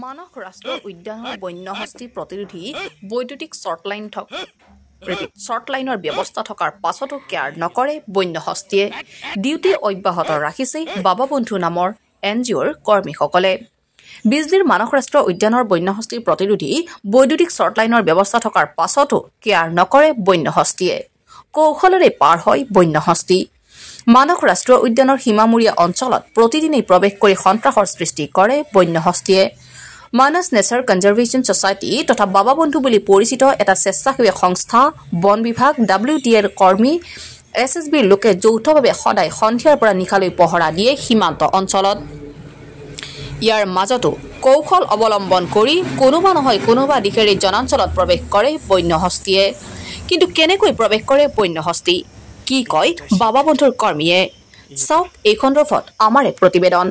মানস ৰাষ্ট্ৰীয় উদ্যানৰ বন্য হস্তি প্ৰতিৰোধী বৈদ্যুতিক শ্বৰ্ট লাইনৰ ব্যৱস্থা থকাৰ পাছতো কেয়াৰ নকৰে বন্য হস্তিয়ে। ডিউটি অব্যাহত ৰাখিছে বাবাবন্ধু নামৰ NGOৰ কৰ্মীসকলে। বিজলীৰ মানস ৰাষ্ট্ৰীয় উদ্যানৰ বন্য হস্তি প্ৰতিৰোধী বৈদ্যুতিক শ্বৰ্ট লাইনৰ ব্যৱস্থা থকাৰ পাছতো কেয়াৰ নকৰে বন্য হস্তিয়ে। কৌশলেৰে পাৰ হয় বন্য হস্তি। মানস ৰাষ্ট্ৰীয় উদ্যানৰ সীমামূৰীয়া অঞ্চলত প্ৰতিদিনেই প্ৰৱেশ কৰি সন্ত্ৰাসৰ সৃষ্টি কৰে বন্য হস্তিয়ে। মানস নেচাৰ কনজাৰভেশ্যন ছ'চাইটি তথা বাবাবন্ধু বুলি পৰিচিত এটা স্বেচ্ছাসেৱী সংস্থা, বন বিভাগ, WTAৰ কৰ্মী, SSBৰ লোকে যৌথভাৱে সদায় সন্ধিয়াৰ পৰা নিশালৈ পহৰা দিয়ে সীমান্ত অঞ্চলত। ইয়াৰ মাজতো কৌশল অৱলম্বন কৰি কোনোবা নহয় কোনোবা দিশেৰে জনাঞ্চলত প্ৰৱেশ কৰে বন্য হস্তিয়ে। কিন্তু কেনেকৈ প্ৰৱেশ কৰে বন্য হস্তি, কি কয় বাবাবন্ধুৰ কৰ্মীয়ে? চাওক এই সন্দৰ্ভত আমাৰ এক প্ৰতিবেদন।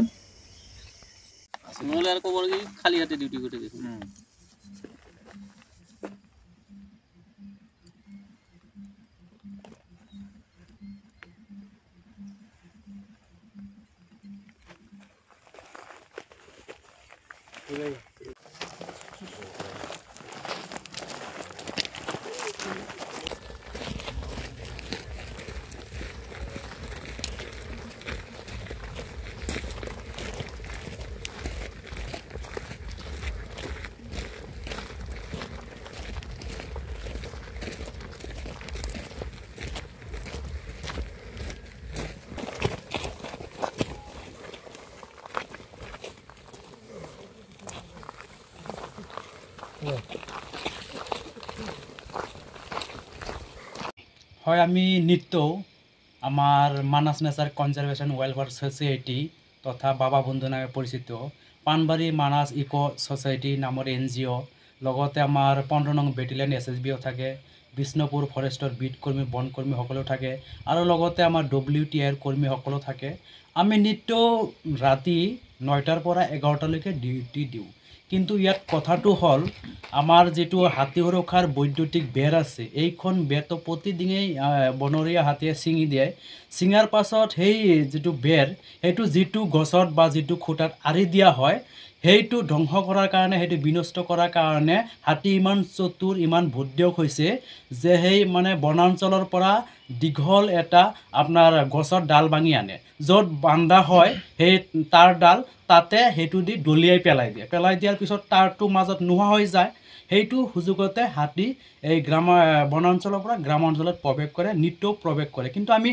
হয়, আমি নিত্য আমাৰ মানস নেচাৰ কনজাৰভেশন ওয়েলফেয়াৰ সোসাইটি তথা বাবাবন্ধু নামে পৰিচিত পানবাড়ি মানস ইকো সোসাইটি নামৰ NGO লগতে আমাৰ 15 নং বেটেলিয়ন SSBও থাকে, বিষ্ণুপুৰ ফৰেষ্টৰ বিট কৰ্মী বন কৰ্মীসকলো থাকে আৰু লগতে আমাৰ WTAৰ কৰ্মীসকলো থাকে। আমি নিত্য ৰাতি 9টাৰ পৰা 11টালৈকে ডিউটি দিওঁ। কিন্তু ইয়াত কথাটো হ'ল আমাৰ যেটো হাতী সুৰক্ষাৰ বৈদ্যুতিক বেৰ আছে, এইখন বেৰটো প্ৰতিদিনেই বনৰীয়া হাতীয়ে ছিঙি দিয়ে। ছিঙাৰ পাছত সেই যেটো বেৰ, সেইটো যেটো গছত বা যেটো খুঁটাত আৰি দিয়া হয়, সেইটো ধ্বংস কৰাৰ কাৰণে, সেইটো বিনষ্ট কৰাৰ কাৰণে হাতী ইমান চতুৰ, ইমান ভুদ্যক হৈছে যে সেই মানে বনাঞ্চলৰ পৰা দীঘল এটা আপোনাৰ গছৰ ডাল ভাঙি আনে, য'ত বান্ধা হয় সেই তাৰ ডাল তাতে সেইটো দি দলিয়াই পেলাই দিয়ে। পেলাই দিয়াৰ পিছত তাৰটো মাজত নোহোৱা হৈ যায়। সেইটো সুযোগতে হাতী এই বনাঞ্চলৰ পৰা গ্ৰামাঞ্চলত প্ৰৱেশ কৰে, নিত্য প্ৰৱেশ কৰে। কিন্তু আমি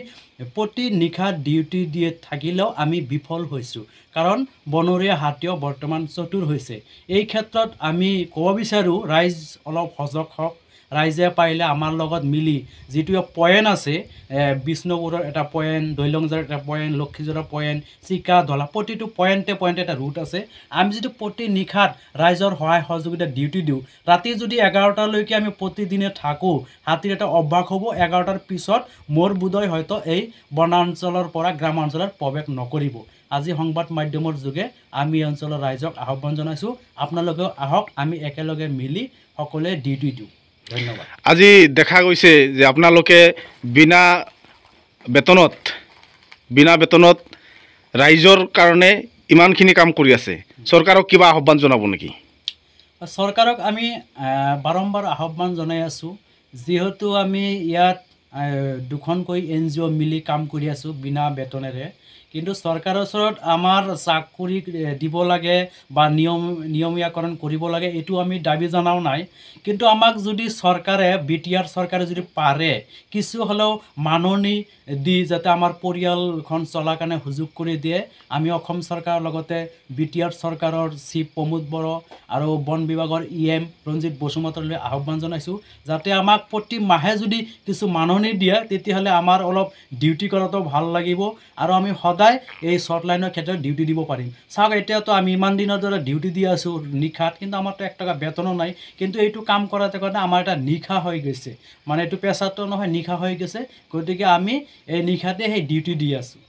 প্ৰতি নিশা ডিউটি দিয়ে থাকিলেও আমি বিফল হৈছোঁ, কাৰণ বনৰীয়া হাতীও বৰ্তমান চতুৰ হৈছে। এই ক্ষেত্ৰত আমি ক'ব বিচাৰোঁ ৰাইজ অলপ সজাগ হওক। ৰাইজে পাৰিলে আমাৰ লগত মিলি যেটো পয়েণ্ট আছে, বিষ্ণুপুৰৰ এটা পয়েণ্ট, দৈলংজাৰ এটা পয়েণ্ট, লক্ষীজৰৰ পয়েণ্ট, চিকা ধলা, প্ৰতিটো পয়েণ্টে এটা ৰুট আছে। আমি যদি প্ৰতি নিশাত ৰাইজৰ সহায় সহযোগিতা ডিউটি দিওঁ, ৰাতি যদি 11টালৈকে আমি প্ৰতিদিনে থাকোঁ, হাতীৰ এটা অভ্যাস হ'ব। 11টাৰ পিছত মোৰ বোধহয় হয়তো এই বনাঞ্চলৰ পৰা গ্ৰামাঞ্চলত প্ৰৱেশ নকৰিব। আজি সংবাদ মাধ্যমৰ যোগে আমি অঞ্চলৰ ৰাইজক আহ্বান জনাইছোঁ, আপোনালোকেও আহক, আমি একেলগে মিলি সকলোৱে ডিউটি দিওঁ। ধন্যবাদ। আজি দেখা গৈছে যে আপোনালোকে বিনা বেতনত ৰাইজৰ কাৰণে ইমানখিনি কাম কৰি আছে। চৰকাৰক কিবা আহ্বান জনাব নেকি? চৰকাৰক আমি বাৰম্বাৰ আহ্বান জনাই আছোঁ, যিহেতু আমি ইয়াত দুখনকৈ NGO মিলি কাম কৰি আছোঁ বিনা বেতনেৰে। কিন্তু চৰকাৰৰ ওচৰত আমাৰ চাকৰি দিব লাগে বা নিয়মীয়াকৰণ কৰিব লাগে, এইটো আমি দাবী জনাও নাই। কিন্তু আমাক যদি চৰকাৰে, BTR চৰকাৰে যদি পাৰে কিছু হ'লেও মাননি দি যাতে আমাৰ পৰিয়ালখন চলাৰ কাৰণে সুযোগ কৰি দিয়ে, আমি অসম চৰকাৰৰ লগতে BTR চৰকাৰৰ চিফ প্ৰমোদ বড়ো আৰু বন বিভাগৰ EM ৰঞ্জিত বসুমতাৰীলৈ আহ্বান জনাইছোঁ, যাতে আমাক প্ৰতি মাহে যদি কিছু মাননি দিয়ে, তেতিয়াহ'লে আমাৰ অলপ ডিউটি কৰাটো ভাল লাগিব আৰু আমি সদায় এই শ্বৰ্ট লাইনৰ ক্ষেত্ৰত ডিউটি দিব পাৰিম। চাওক, এতিয়াতো আমি ইমান দিনৰ দৰে ডিউটি দি আছোঁ নিশাত, কিন্তু আমাৰতো 1 টকা বেতনো নাই। কিন্তু এইটো কাম কৰাতে আমাৰ এটা নিশা হৈ গৈছে, মানে এইটো পেছাটো নহয়, নিশা হৈ গৈছে। গতিকে আমি এই নিশাতে সেই ডিউটি দি আছোঁ।